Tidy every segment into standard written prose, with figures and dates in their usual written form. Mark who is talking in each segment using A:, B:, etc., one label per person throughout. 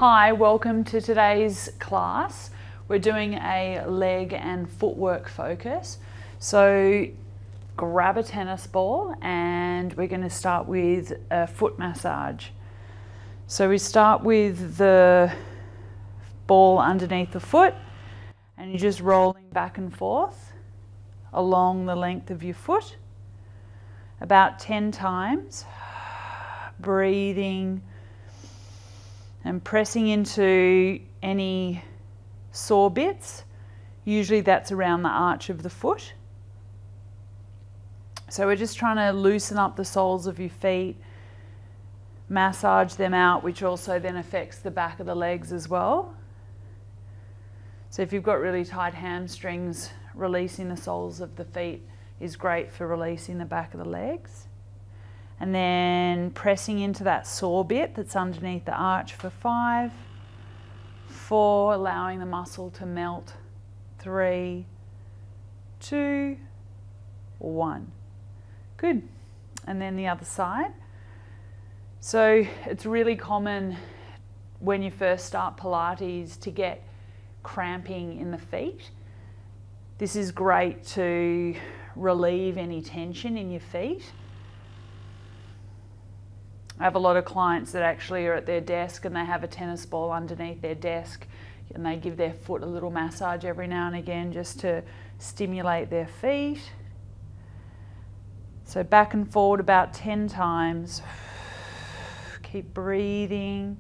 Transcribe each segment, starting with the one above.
A: Hi, welcome to today's class. We're doing a leg and footwork focus. So grab a tennis ball and we're going to start with a foot massage. So we start with the ball underneath the foot and you're just rolling back and forth along the length of your foot about 10 times, breathing and pressing into any sore bits. Usually that's around the arch of the foot. So we're just trying to loosen up the soles of your feet, massage them out, which also then affects the back of the legs as well. So if you've got really tight hamstrings, releasing the soles of the feet is great for releasing the back of the legs. And then pressing into that sore bit that's underneath the arch for 5, 4, allowing the muscle to melt, 3, 2, 1. Good. And then the other side. So it's really common when you first start Pilates to get cramping in the feet. This is great to relieve any tension in your feet. I have a lot of clients that actually are at their desk and they have a tennis ball underneath their desk and they give their foot a little massage every now and again just to stimulate their feet. So back and forward about 10 times. Keep breathing.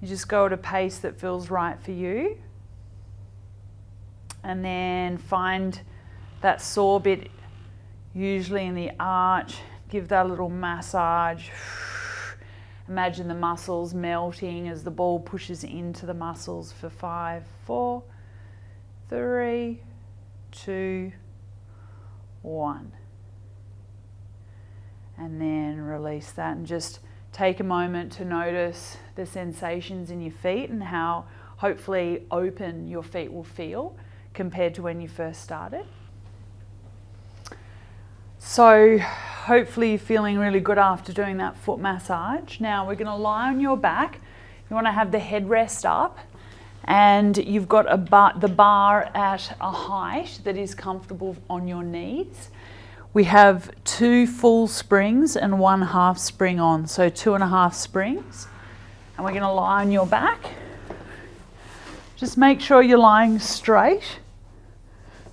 A: You just go at a pace that feels right for you. And then find that sore bit, usually in the arch. Give that a little massage. Imagine the muscles melting as the ball pushes into the muscles for 5, 4, 3, 2, 1. And then release that and just take a moment to notice the sensations in your feet and how hopefully open your feet will feel compared to when you first started. So hopefully you're feeling really good after doing that foot massage. Now we're going to lie on your back. You want to have the headrest up and you've got the bar at a height that is comfortable on your knees. We have 2 full springs and 1 half spring on, so 2.5 springs. And we're going to lie on your back. Just make sure you're lying straight.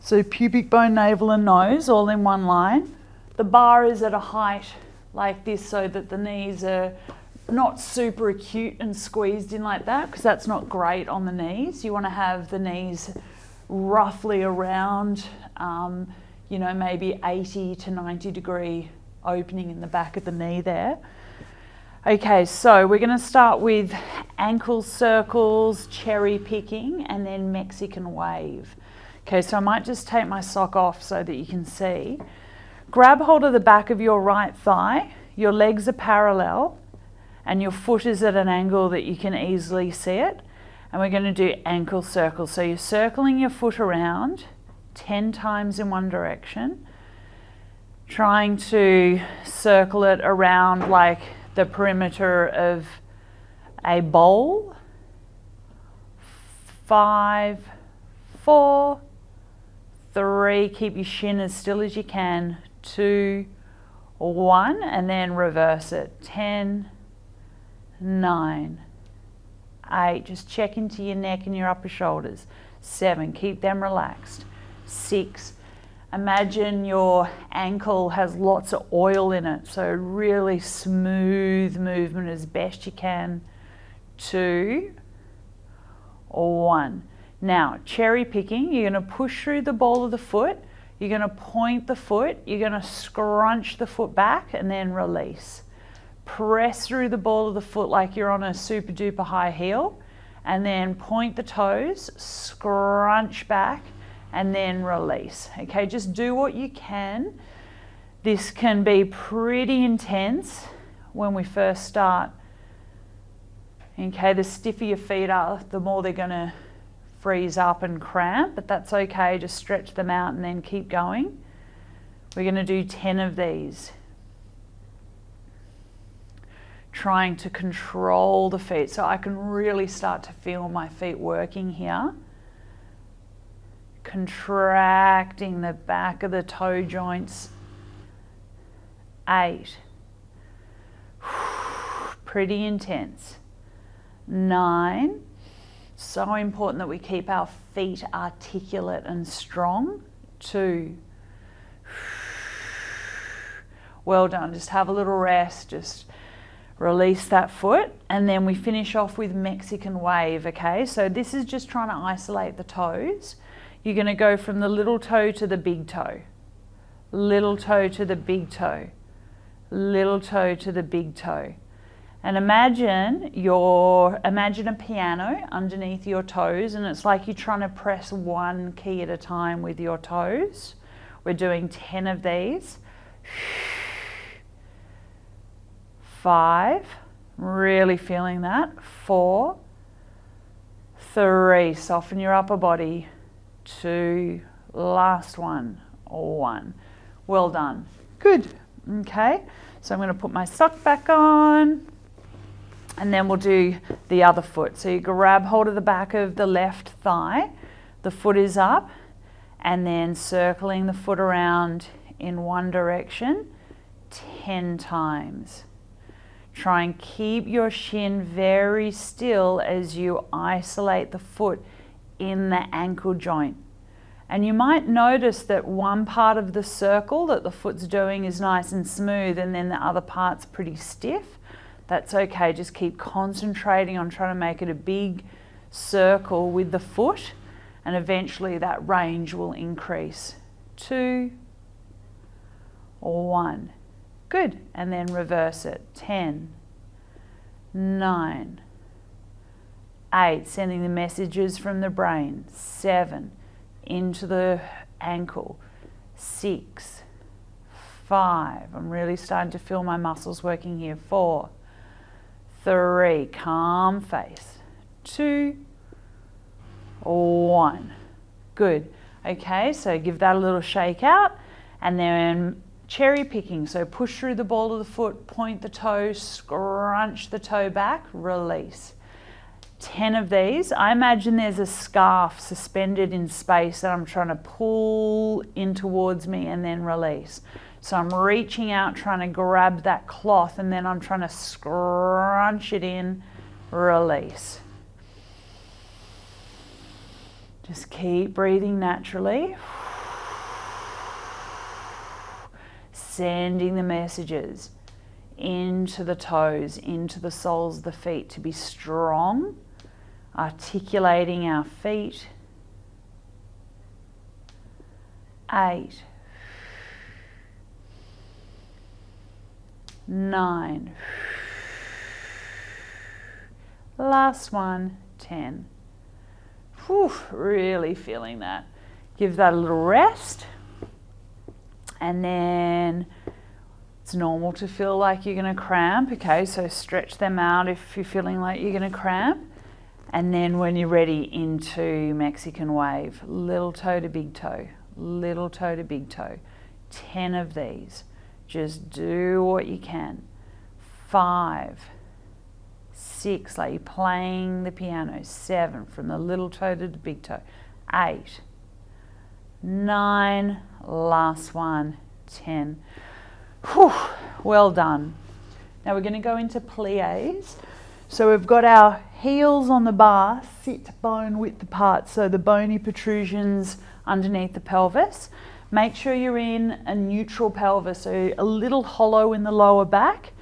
A: So pubic bone, navel and nose all in one line. The bar is at a height like this so that the knees are not super acute and squeezed in like that because that's not great on the knees. You want to have the knees roughly around, maybe 80 to 90 degree opening in the back of the knee there. Okay, so we're going to start with ankle circles, cherry picking, and then Mexican wave. Okay, so I might just take my sock off so that you can see. Grab hold of the back of your right thigh, your legs are parallel, and your foot is at an angle that you can easily see it. And we're going to do ankle circles. So you're circling your foot around 10 times in one direction, trying to circle it around like the perimeter of a bowl. 5, 4, 3, keep your shin as still as you can, 2, 1, and then reverse it, 10, 9, 8, just check into your neck and your upper shoulders, 7, keep them relaxed, 6, imagine your ankle has lots of oil in it, so really smooth movement as best you can, 2, 1. Now, cherry picking, you're going to push through the ball of the foot, you're going to point the foot, you're going to scrunch the foot back and then release. Press through the ball of the foot like you're on a super duper high heel and then point the toes, scrunch back and then release. Okay, just do what you can. This can be pretty intense when we first start. Okay, the stiffer your feet are, the more they're going to freeze up and cramp, but that's okay. Just stretch them out and then keep going. We're going to do 10 of these. trying to control the feet. So I can really start to feel my feet working here. Contracting the back of the toe joints. 8. Pretty intense. 9. So important that we keep our feet articulate and strong. 2. Well done. Just have a little rest. Just release that foot. And then we finish off with Mexican wave, okay? So this is just trying to isolate the toes. You're going to go from the little toe to the big toe. Little toe to the big toe. Little toe to the big toe. And imagine a piano underneath your toes, and it's like you're trying to press one key at a time with your toes. We're doing 10 of these. 5, really feeling that. 4, 3, soften your upper body. 2, last one. 1. Well done. Good. Okay, so I'm going to put my sock back on, and then we'll do the other foot. So you grab hold of the back of the left thigh, the foot is up, and then circling the foot around in one direction 10 times. Try and keep your shin very still as you isolate the foot in the ankle joint. And you might notice that one part of the circle that the foot's doing is nice and smooth, and then the other part's pretty stiff. That's okay, just keep concentrating on trying to make it a big circle with the foot, and eventually that range will increase. 2, 1. Good. And then reverse it. 10, 9, 8, sending the messages from the brain. 7, into the ankle. 6, 5, I'm really starting to feel my muscles working here. 4, 3, calm face. 2, 1. Good. Okay, so give that a little shake out, and then cherry picking. So push through the ball of the foot, point the toe, scrunch the toe back, release. 10 of these. I imagine there's a scarf suspended in space that I'm trying to pull in towards me and then release. So I'm reaching out, trying to grab that cloth, and then I'm trying to scrunch it in, release. Just keep breathing naturally. Sending the messages into the toes, into the soles of the feet to be strong. Articulating our feet. 8, 9, last one, 10. Whew, really feeling that. Give that a little rest, and then it's normal to feel like you're going to cramp. Okay, so stretch them out if you're feeling like you're going to cramp. And then when you're ready, into Mexican wave. Little toe to big toe, little toe to big toe. 10 of these. Just do what you can. 5, 6, like you're playing the piano. 7, from the little toe to the big toe. 8, 9, last one, 10. Whew, well done. Now we're going to go into plies. So we've got our heels on the bar, sit bone width apart, so the bony protrusions underneath the pelvis. Make sure you're in a neutral pelvis, so a little hollow in the lower back.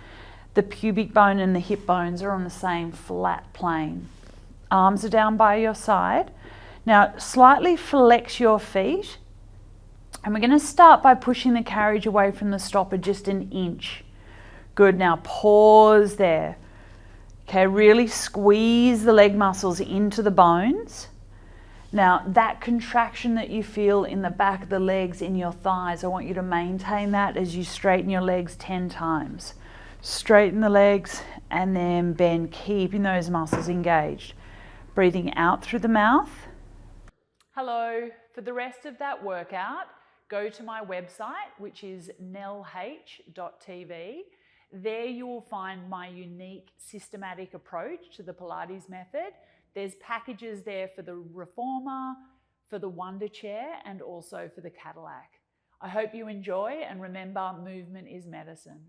A: The pubic bone and the hip bones are on the same flat plane. Arms are down by your side. Now slightly flex your feet, and we're going to start by pushing the carriage away from the stopper just an inch. Good, now pause there. Okay, really squeeze the leg muscles into the bones. Now that contraction that you feel in the back of the legs, in your thighs, I want you to maintain that as you straighten your legs 10 times. Straighten the legs and then bend, keeping those muscles engaged. Breathing out through the mouth. Hello, for the rest of that workout, go to my website, which is nellh.tv. there you will find my unique systematic approach to the Pilates method. There's packages there for the reformer, for the Wonder Chair, and also for the Cadillac. I hope you enjoy, and remember, movement is medicine.